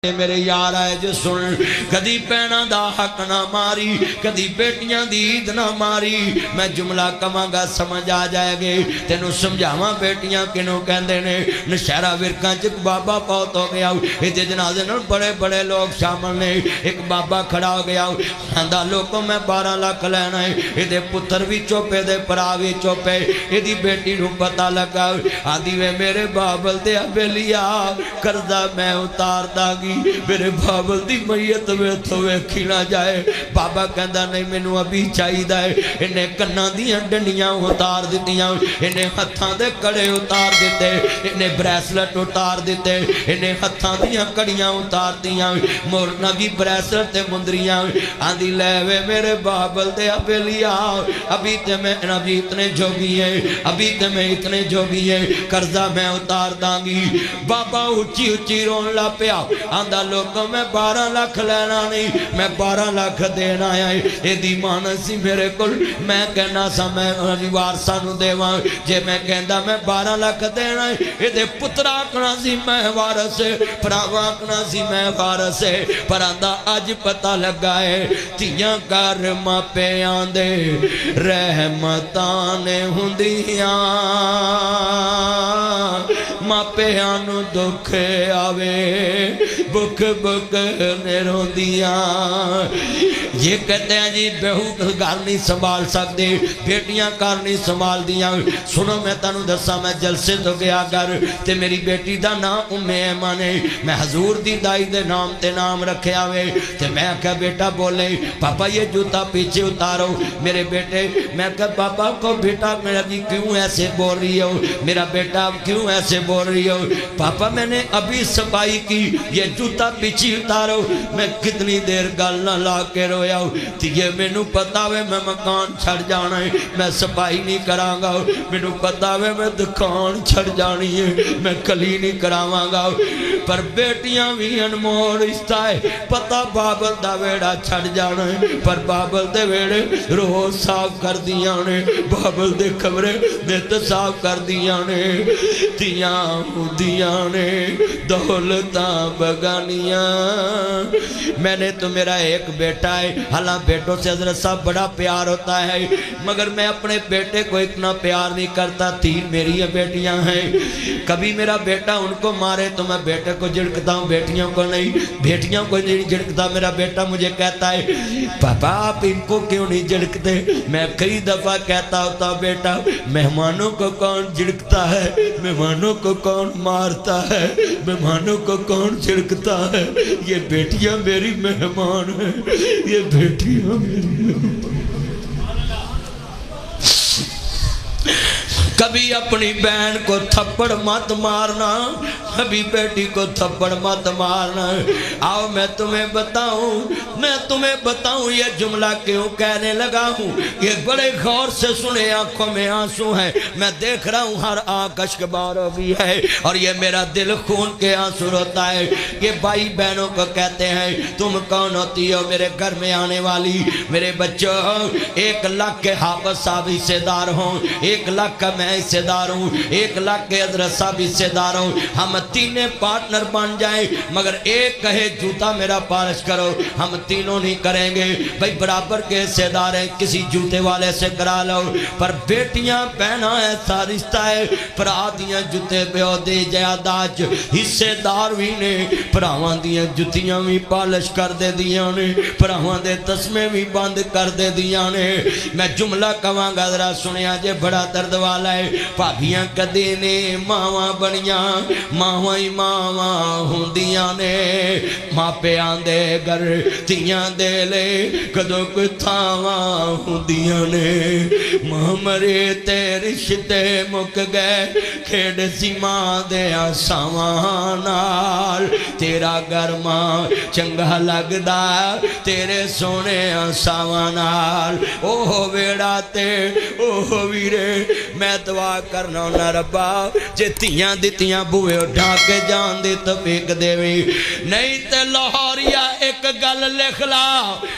मेरे यार आए जो सुन कदी भैणा दा हक ना मारी कदी बेटियां दी ईद ना मारी। मैं जुमला कवांगा समझ आ जाएगी तेनू समझावां बेटियां किनू कहंदे ने। नशहरा विरकां च बाबा फौत हो गया इहदे जनाजे नाल बड़े बड़े लोग शामिल ने। एक बाबा खड़ा हो गया आंदा लोगों मैं 12 लाख लैना है। इहदे पुत्र भी चुप इहदे भरा भी चुप है। इहदी बेटी नू पता लगा आंदी वे मेरे बाबल दे बेलिया करदा मैं उतार दांगी मेरे बाबल दी मैयत में तो वेखी ना जाए। बाबा कहंदा नहीं मैनू अभी चाहिदा है। इन्हें कन्नां दीयां डंडियां उतार दित्तियां इन्हें हत्थां दे कड़े उतार दिते इन्हें ब्रेसलेट उतार दिते इन्हें हत्थां दीयां कड़ियां उतार दियां मोरना भी ब्रेसलेट ते मुंदरियां आंदी ले वे मेरे बाबल दे बेलिया अभी ते मैं अभी इतने जोगी है अभी ते मैं इतने जोगी है कर्जा मैं उतार दांगी। बाबा उच्ची उच्ची रोन ला पिया आंदा लोगों मैं 12 लाख लेना नहीं मैं 12 लाख देना आया। यदि मान सी मेरे को मैं कहना सा मैं वारसा नू देवां जे मैं कहंदा मैं 12 लाख देना ये पुत्रा आखना सी मैं वारस भरावा आखना सी मैं वारस पर आंदा अज पता लगा है धीआं घर मापियां दे रहमतां ने हुंदियां मापियां नू दुख आवे बुक बुक ने रोंदियां। ये कहते हैं जी बहू घर नहीं संभाल सकते बेटियां घर नहीं संभाल दियां। सुनो मैं तुहानू दसा मैं जलसे तो गया घर ते मेरी बेटी दा नाम उम्मे ऐमन है। मैं हजूर दी दाई दे नाम ते नाम रखया वे ते मैं आख्या बेटा बोले पापा ये जूता पीछे उतारो मेरे बेटे। मैं कहा पापा को बेटा मेरा जी क्यों ऐसे बोल रही हो मेरा बेटा क्यों ऐसे बोल रही हो। पापा मैंने अभी सफाई की ये जूता पीछे उतारो। मैं कितनी देर गल ना ला के रोया ये मैनू पता वे मैं मकान छड़ जाना है मैं सफाई नहीं करांगा मैनू पता वे मैं दुकान छड़ जानी है मैं कली नहीं करावांगा। पर बेटियां भी अनमोल रिश्ता है पता बाबल दा वेड़ा छड़ जाना है पर बाबल दे वेड़े रोज साफ कर दियां ने बाबल दे कमरे नित साफ कर दियां ने। तियां हुंदियां ने दौलतां बगानियां। मैंने तो मेरा एक बेटा है हालांकि बेटों से हजरत साहब बड़ा प्यार होता है मगर मैं अपने बेटे को इतना प्यार नहीं करता। 3 मेरी बेटियां हैं कभी मेरा बेटा उनको मारे तो मैं बेटे को झिड़कता हूँ बेटियों को नहीं बेटियों को नहीं झिड़कता। मेरा बेटा मुझे कहता है पापा आप इनको क्यों नहीं झिड़कते। मैं कई दफा कहता होता बेटा मेहमानों को कौन झिड़कता है मेहमानों को कौन मारता है मेहमानों को कौन झिड़कता है। ये बेटियां मेरी मेहमान है ये बेटियां मेरी। कभी अपनी बहन को थप्पड़ मत मारना कभी बेटी को थप्पड़ मत मारना। आओ मैं तुम्हें बताऊं ये जुमला क्यों कहने लगा हूँ। ये बड़े गौर से सुने आंखों में आंसू है मैं देख रहा हूँ हर आंख अश्कबार भी है और ये मेरा दिल खून के आंसू रोता है। ये भाई बहनों को कहते हैं तुम कौन होती हो मेरे घर में आने वाली। मेरे बच्चों 1 लाख के हाफिज साहब हिस्सेदार हों 1 लाख का मैं हिस्सेदार हूँ 1 लाख के हजरत साहब हिस्सेदार हूँ। हम तीनों पार्टनर बन जाए मगर एक कहे जूता मेरा पालिश करो हम तीनों नहीं करेंगे भाई बराबर के हिस्सेदार हैं किसी जूते वाले से करा लो। पर बेटियां बहना ऐसा रिश्ता है भरा दियां जूते प्यो दे जायदाद हिस्सेदार भी ने भरावां दियां जुतियां भी पालिश कर दे दियां ने भरावां दे तस्मे भी बंद कर दे दियां ने। मैं जुमला कवांगा जरा सुनिया जे बड़ा दर्द वाला है। भाभियां कदे ने मावां बनियां मावां ही मावां हुंदियां ने मापियां दे घर धीआं दे ले कदों कोई थावां हुंदियां ने। मां मरे ते रिश्ते मुक गए खेड सी मां दे आसावां नाल तेरा घर मां चंगा लगदा तेरे सोने आसावां नाल। ओह वेड़ा ते ओह वीरे मैं दुआ करना ना रब्बा जे धीआं दित्तियां बूहे بنا کے جان دی توفیق دیوی نہیں تے لاہوریا ایک گل لکھ لا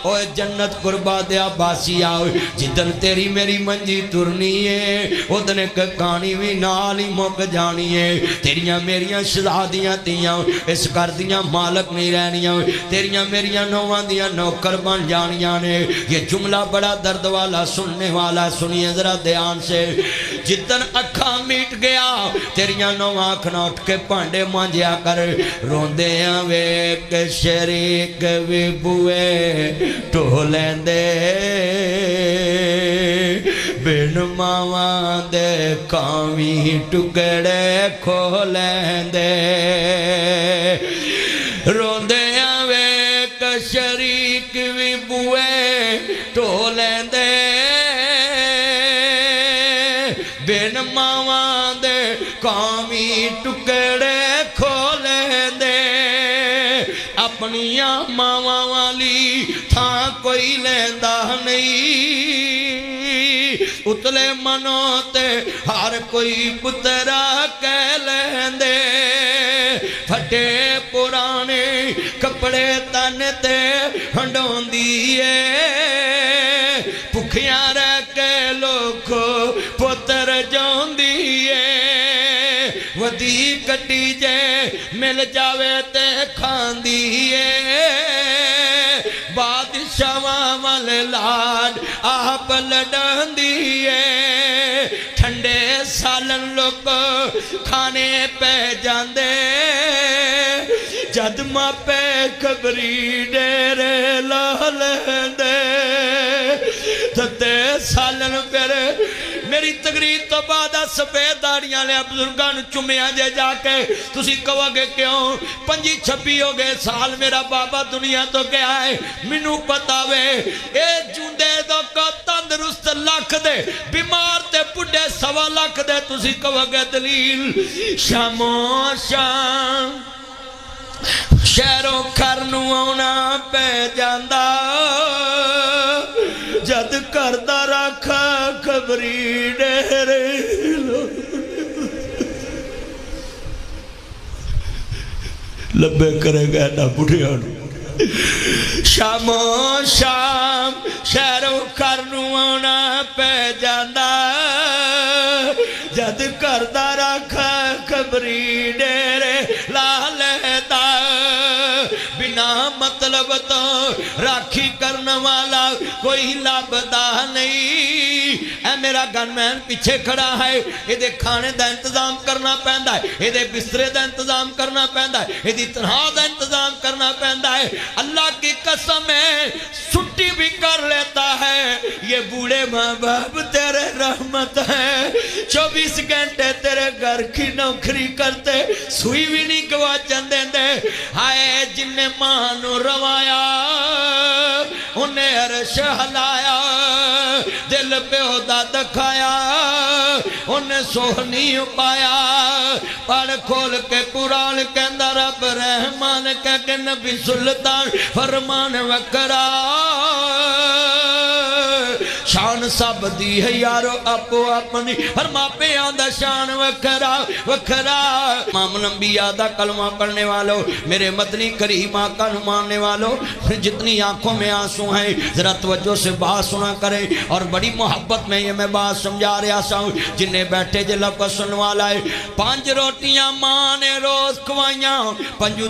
اوے جنت قربا دیا باسی آؤ جدن تیری میری منجی ترنی ہے ادن ایک کہانی بھی نال ہی مک جانی ہے تیریاں میریاں شہزادیاں تیاں اس گھر دیاں مالک نہیں رہنیاں تیریاں میریاں نوان دیاں نوکر بن جانیاں نے یہ جملہ بڑا درد والا سننے والا سنیے ذرا دھیان سے جدن اکھاں میٹ گیا تیریاں نوان آنکھنا اٹھ کے پانڈے مانجیا کر روندے ویک شریک بھی بوئے ٹولیں دے بن ماوان دے کامی ٹکڑے کھولیں دے روندے ویک شریک بھی بوئے ٹولیں دے بن ماوان دے کامی ٹکڑے کھولیں دے اپنیاں ماواں والی تھا کوئی لیندہ نہیں اتلے منوں تے ہر کوئی پترا کہہ لیندے پھٹے پرانے کپڑے تن تے ہنڈون دیئے پکھیاں رہ کے لوکھو پتر جون دیئے ودی کٹی جے مل جاوے تے کھان دیئے بادشاہ وال لاڈ آپ لڈان دیئے ٹھنڈے سالن لوگ کھانے پہ جاندے جد ماں پہ خبری ڈیرے لالیں دے تھتے سالن پھر میری تقریر تو بعد سفید داڑیاں لے بزرگان چمیاں جے جا کے تسی کہو گے کیوں 25-26 ہو گئے سال میرا بابا دنیا تو گیا ہے منو پتا وے اے جوندے دو کو تندرست لکھ دے بیمار تے پڑے 1.25 لاکھ دے تسی کہو گے دلیل شامو شام شہروں کھرنو آنا پہ جاندہ جد کردہ رکھا خبری ڈیرے لبے کرے گئے نا بڑھیاں شامو شام شہروں کھرنو آنا پہ جاندہ جد کردہ رکھا خبری ڈیرے لالے دا بنا مطلب تو راکھی کرنے والا کوئی لابدہ نہیں اے میرا گنمین پیچھے کھڑا ہے یہ دے کھانے دا انتظام کرنا پہندا ہے یہ دے بسترے دا انتظام کرنا پہندا ہے یہ دی تنہا دا انتظام کرنا پہندا ہے اللہ کی قسم ہے چھٹی بھی کر لیتا ہے یہ بوڑھے ماں باپ تیرے رحمت ہے 24 گھنٹے تیرے گھر کی نوکری کرتے سوئی بھی نہیں گوا چندے دے ہائے جن نے ماں نو روایا انہیں عرش ہلایا دل پہ عہدہ دکھایا انہیں سوہنی پایا پڑھ کھول کے قرآن کے اندر رب رحمان کہ نبی سلطان فرمان وکرا شان سب دی ہے یارو اپو اپنی فرما پہ آدھا شان وکھرا وکھرا امام الانبیاء دا کلمہ پڑھنے والو میرے مدنی کریم آقا ماننے والو جتنی آنکھوں میں آنسو ہیں ذرا توجہ سے بات سنا کریں اور بڑی محبت میں یہ میں بات سمجھا رہا ہوں جنہیں بیٹھے جے لفظ سن والا ہے 5 روٹیاں ماں نے روز کھوائیاں 5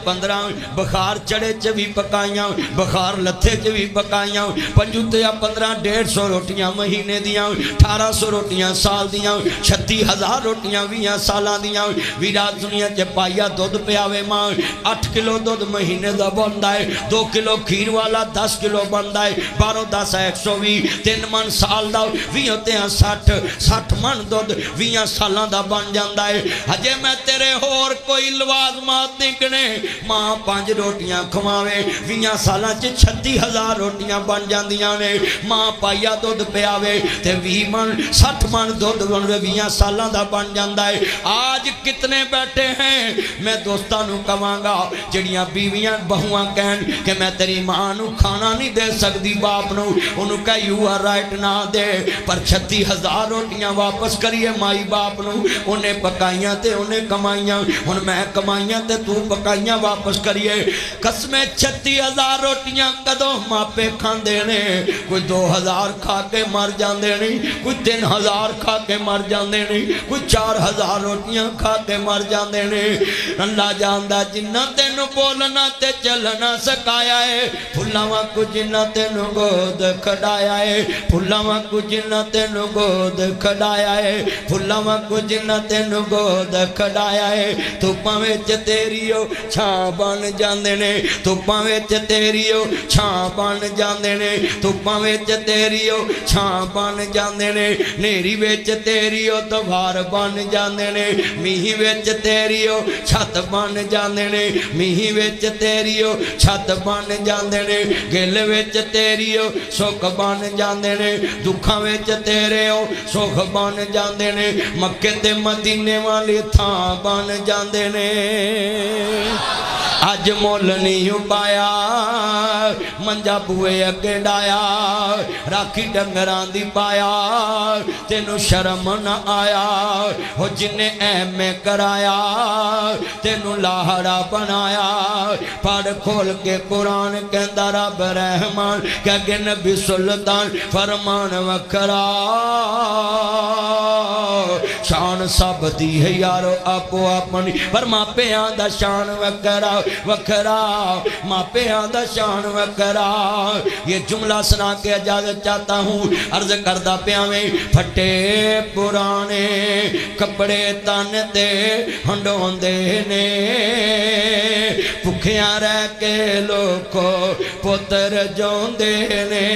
15 بخار چڑے چوی پکائیاں بخار لتھے چوی پکائیاں 5 15 150 روٹیاں مہینے دیاں 1800 روٹیاں سال دیاں 36,000 روٹیاں 20 سالاں دیاں ویرات دنیا جے پائیا دودھ پیاوے ماں 8 کلو دودھ مہینے دا بندہ ہے 2 کلو کھیر والا 10 کلو بندہ ہے 12 10 120 3 من سال دا 20 60 من دودھ 20 سالاں دا بن جاندا ہے ہجے میں تیرے ہور کوئی لوازمات نکنے ماں 5 روٹیاں کھواوے 20 سالاں چ 36,000 روٹیاں بن جاندیاں نے ماں پائی مہیا دودھ پیاوے تے 20 من 60 من دودھ 20 سالاں دا بن جاندا ہے۔ آج کتنے بیٹھے ہیں میں دوستانوں کہاں گا جڑیاں بیویاں بہواں کہن کہ میں تیری ماں نو کھانا نہیں دے سکتی باپ نو، انہوں کہا یو آر رائٹ نہ دے، پر 36,000 روٹیاں واپس کریے مائی باپ نو، انہیں پکائیاں تے انہیں کمائیاں، ہن میں کمائیاں تے تو پکائیاں واپس کریے۔ قسمیں 36,000 روٹیاں کدو ماپے کھان دینے، کوئی 2,000 کھا کے مر جان دینے، کوئی 3,000 کھا کے مر جان دینے، کوئی 4,000 روٹیاں کھا کے مر جان دینے۔ اللہ جاندہ جنہ تینو بولنا تے چلنا سکایا ہے، پھلاواں کو جنہ تینو گود کھڑایا ہے، پھلاواں کو جنہ تینو گود کھڑایا ہے، پھلاواں کو جنہ تینو گود کھڑایا ہے، تو پاوچ تیریو چھاں بن جاندے نے، تو پاوچ تیریو چھاں بن جاندے نے، تو پاوچ تیریو چھاں بن جاندے نے، نیری وچ تیریو دوار بن جاندے نے، میہ وچ تیریو چھت بن جاندے نے، میہ وچ تیریو چھت بن جاندے نے، گل وچ تیریو سکھ بن جاندے نے، دکھاں وچ تیریو سکھ بن جاندے نے، مکے تے مدینے والی تھاں بن جاندے نے۔ اج مول نہیں پایا منجا بوئے اگے ڈایا، راکھی ڈنگران دی پایا، تینو شرم نہ آیا، ہو جنہیں اہم میں کرایا، تینو لاہڑا بنایا، پڑھ کھول کے قرآن کہندہ رب رحمان کہ نبی سلطان فرمان وکھرا، شان سب دی ہے یارو اپو اپنی، پر ماں پہ آندہ شان وکھرا وکھرا، ماں پہ آندہ شان وکھرا۔ یہ جملہ سنا کے اجازت چاہتا ہوں، عرض کردہ پیاویں پھٹے پرانے کپڑے تن دے ہنڈون دینے، پکھیاں رہ کے لوکو پتر جون دینے۔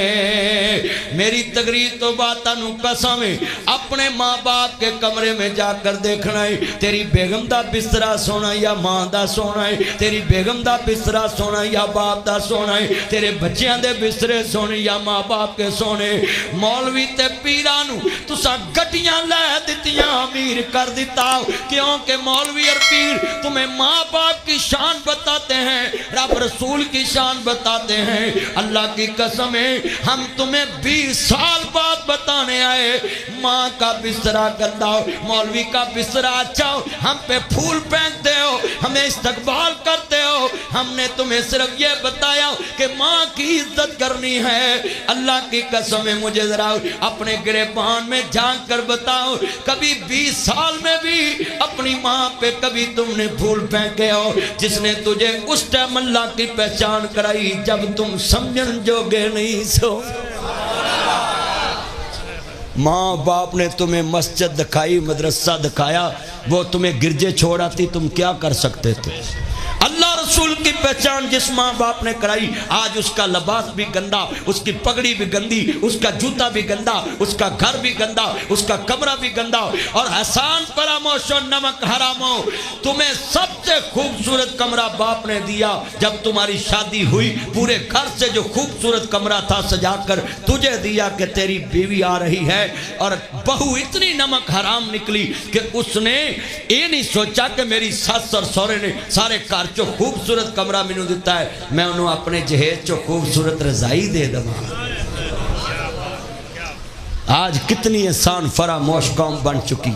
میری تقریر تو باتانوں قسمیں اپنے ماں باپ کے کمرے میں جا کر دیکھنا ہے، تیری بیگم دا بسترا سونا یا ماں دا سونا ہے، تیری بیگم دا بسترا سونا یا باپ دا سونا ہے، تیرے بچیاں دے بسترے سونے یا ماں باپ کے سونے۔ مولوی تے پیرانو تسا گٹیاں لے دیتیاں امیر کر دیتا، کیونکہ مولوی اور پیر تمہیں ماں باپ کی شان بتاتے ہیں، رب رسول کی شان بتاتے ہیں۔ اللہ کی قسمیں ہم تمہیں 20 سال بعد بتانے آئے، ماں کا بسترا گندا ہو، مولوی کا بسترا اچھا ہو، ہم پہ پھول پھینکتے ہو، ہمیں استقبال کرتے ہو۔ ہم نے تمہیں صرف یہ بتایا کہ ماں کی عزت کرنی ہے۔ اللہ کی قسم ہے مجھے ذرا اپنے گریبان میں جھانک کر بتاؤ، کبھی 20 سال میں بھی اپنی ماں پہ کبھی تم نے پھول پھینکے ہو، جس نے تجھے اس ٹائم اللہ کی پہچان کرائی جب تم سمجھن جوگے نہیں سو۔ ماں باپ نے تمہیں مسجد دکھائی، مدرسہ دکھایا، وہ تمہیں گرجے چھوڑ آتی، تم کیا کر سکتے تھے؟ اللہ رسول کی پہچان جس ماں باپ نے کرائی، آج اس کا لباس بھی گندا، اس کی پگڑی بھی گندی، اس کا جوتا بھی گندا، اس کا گھر بھی گندا، اس کا کمرہ بھی گندا، اور احسان فراموش و نمک حرام ہو۔ تمہیں سب سے خوبصورت کمرہ باپ نے دیا، جب تمہاری شادی ہوئی پورے گھر سے جو خوبصورت کمرہ تھا سجا کر تجھے دیا کہ تیری بیوی آ رہی ہے، اور بہو اتنی نمک حرام نکلی کہ اس نے یہ نہیں سوچا کہ میری ساس اور سورے نے سارے کار جو خوبصورت کمرہ میں دیتا ہے میں انہوں اپنے جہیز جو خوبصورت رضائی دے دوں۔ آج کتنی انسان فراموش قوم بن چکی،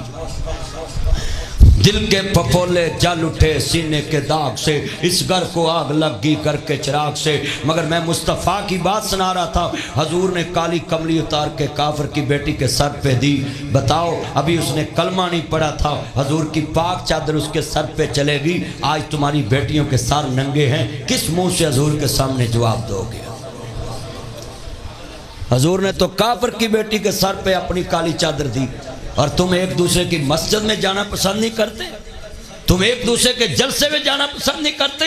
دل کے پپولے جل اٹھے سینے کے داغ سے، اس گھر کو آگ لگ گئی کر کے چراغ سے۔ مگر میں مصطفیٰ کی بات سنا رہا تھا، حضور نے کالی کملی اتار کے کافر کی بیٹی کے سر پہ دی۔ بتاؤ ابھی اس نے کلمہ نہیں پڑھا تھا، حضور کی پاک چادر اس کے سر پہ چلے گی۔ آج تمہاری بیٹیوں کے سر ننگے ہیں، کس منہ سے حضور کے سامنے جواب دو گے؟ حضور نے تو کافر کی بیٹی کے سر پہ اپنی کالی چادر دی، اور تم ایک دوسرے کی مسجد میں جانا پسند نہیں کرتے، تم ایک دوسرے کے جلسے میں جانا پسند نہیں کرتے۔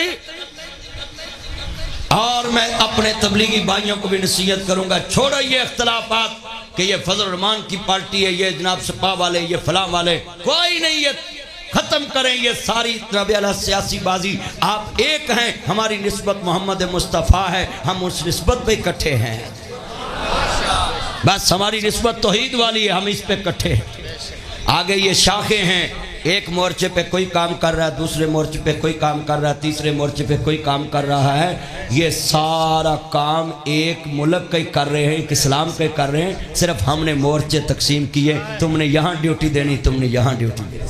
اور میں اپنے تبلیغی بھائیوں کو بھی نصیحت کروں گا، چھوڑو یہ اختلافات کہ یہ فضل الرحمان کی پارٹی ہے، یہ جناب سپا والے، یہ فلاں والے، کوئی نہیں، یہ ختم کریں یہ ساری سیاسی بازی۔ آپ ایک ہیں، ہماری نسبت محمد مصطفیٰ ہے، ہم اس نسبت پہ اکٹھے ہیں۔ बस हमारी निस्बत तौहीद वाली है, हम इस पे इकट्ठे हैं। आगे ये शाखें हैं, एक मोर्चे पे कोई काम कर रहा है, दूसरे मोर्चे पे कोई काम कर रहा है, तीसरे मोर्चे पे कोई काम कर रहा है। ये सारा काम एक मुल्क के कर रहे हैं, एक इस्लाम के कर रहे हैं। सिर्फ हमने मोर्चे तकसीम किए, तुमने यहाँ ड्यूटी देनी, तुमने यहाँ ड्यूटी देनी।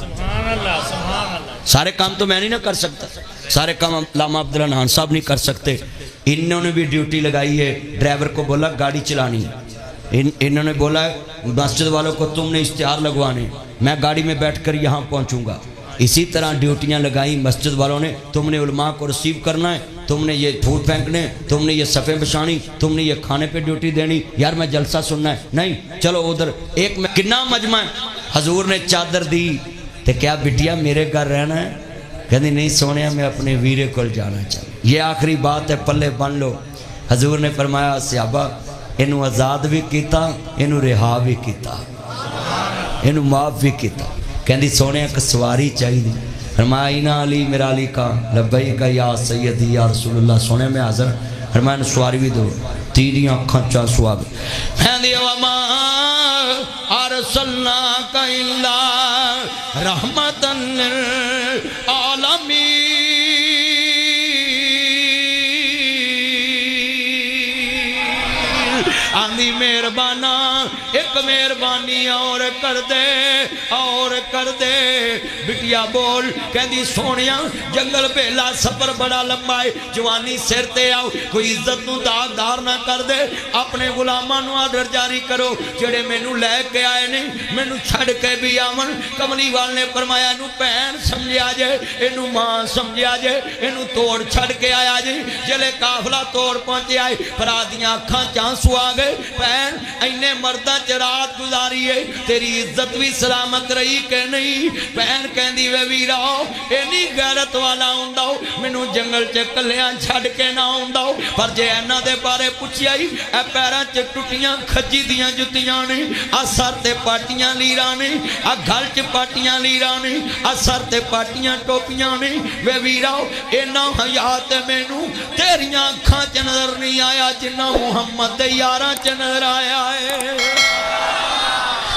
सारे काम तो मैं नहीं ना कर सकता, सारे काम अल्लामा अब्दुल हन्नान साहब नहीं कर सकते। इन्होंने भी ड्यूटी लगाई है, ड्राइवर को बोला गाड़ी चलानी, इन्होंने बोला मस्जिद वालों को तुमने इश्तिहार लगवाने, मैं गाड़ी में बैठकर यहाँ पहुँचूँगा। इसी तरह ड्यूटियाँ लगाई मस्जिद वालों ने, तुमने उलमा को रिसीव करना है, तुमने ये फूट फेंकने, तुमने ये सफ़े बिछानी, तुमने ये खाने पे ड्यूटी देनी। यार मैं जलसा सुनना है, नहीं चलो उधर एक में कितना मजमा है। हजूर ने चादर दी तो क्या बिटिया मेरे घर रहना है? कहती नहीं सोने मैं अपने वीरे को जाना चाहती, ये आखिरी बात है, पल्ले बन लो। हजूर ने फरमाया सहाबा इनू आज़ाद भी किया, इनू रिहा भी किया, इनू माफ़ भी किया। कहती सोने एक सवारी चाहिए। फरमाया इना अली मेरा अली का लब्बई का या सैयदी या रसूलुल्लाह, सोने में हाज़र। फरमाया सवारी भी दो, तेरी अखां चा सुहाग। रहमतन लिल आलमीन, आंधी मेहरबाना एक मेहरबानी और कर दे बिटिया बोल। कहती सोनिया जंगल बेला सफर बड़ा लंबा है, जवानी सिर ते आओ, कोई इज्जत नूं दागदार ना कर दे, अपने गुलामां नूं आर्डर जारी करो जेड़े मैनू लैके आए ने मैनू छड़ के भी आवन। कमली वाल ने फरमाया इनू भैन समझिया जे, इनू मां समझिया जे, इनू तोड़ छड़ के आया जी। जिले काफला तोड़ पहुंचे आए, भरा दियां अखां च आंसू आ गए। भैन इन्ने मर्दां च रात गुजारी है, तेरी इज्जत भी सलामत रही कि नहीं? भैन कहती वे वीरा इन्नी गैरत वाला हुंदा मैनू जंगल च कलियां छड़ के ना आउंदा, पर जे इन्हां दे बारे पुछिया ही ए पैरां च टुटियां खज्जी दियां जुत्तियां ने, आ सर ते पाटियां लीरां ने, आ गल च पाटियां लीरां ने, आ सर ते पाटियां टोपियां ने। वे वीरा इन्ना हया ते मैनू तेरियां अखां च नजर नहीं आया जिन्ना मुहम्मद दे यारां च नजर आया है।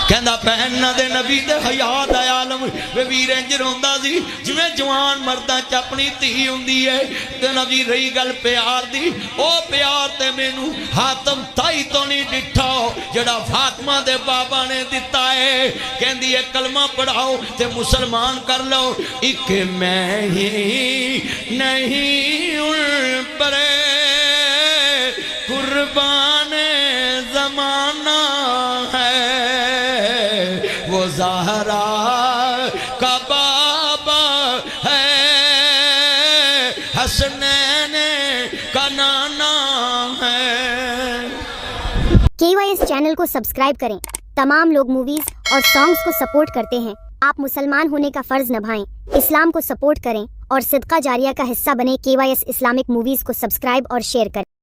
कहंदा भैन दे नबी दे हया दा आलम। वे वीर इंज रोंदा सी जिवें जवान मर्दां च अपनी धी हुंदी है। ते नबी रही गल प्यार दी, ओ प्यार ते मैनू हातम ताई तो नहीं डिठा जेड़ा फातिमा दे बाबा ने दिता है। कहंदी है कलमा पढ़ाओ ते मुसलमान कर लो, इक मैं ही नहीं उन पर कुर्बान जमाना वो ज़हरा का बाबा है, हसनैन का नाना है। KYS चैनल को सब्सक्राइब करें। तमाम लोग मूवीज और सॉन्ग्स को सपोर्ट करते हैं, आप मुसलमान होने का फर्ज निभाएं, इस्लाम को सपोर्ट करें और सदका जारिया का हिस्सा बने। KYS इस्लामिक मूवीज को सब्सक्राइब और शेयर करें।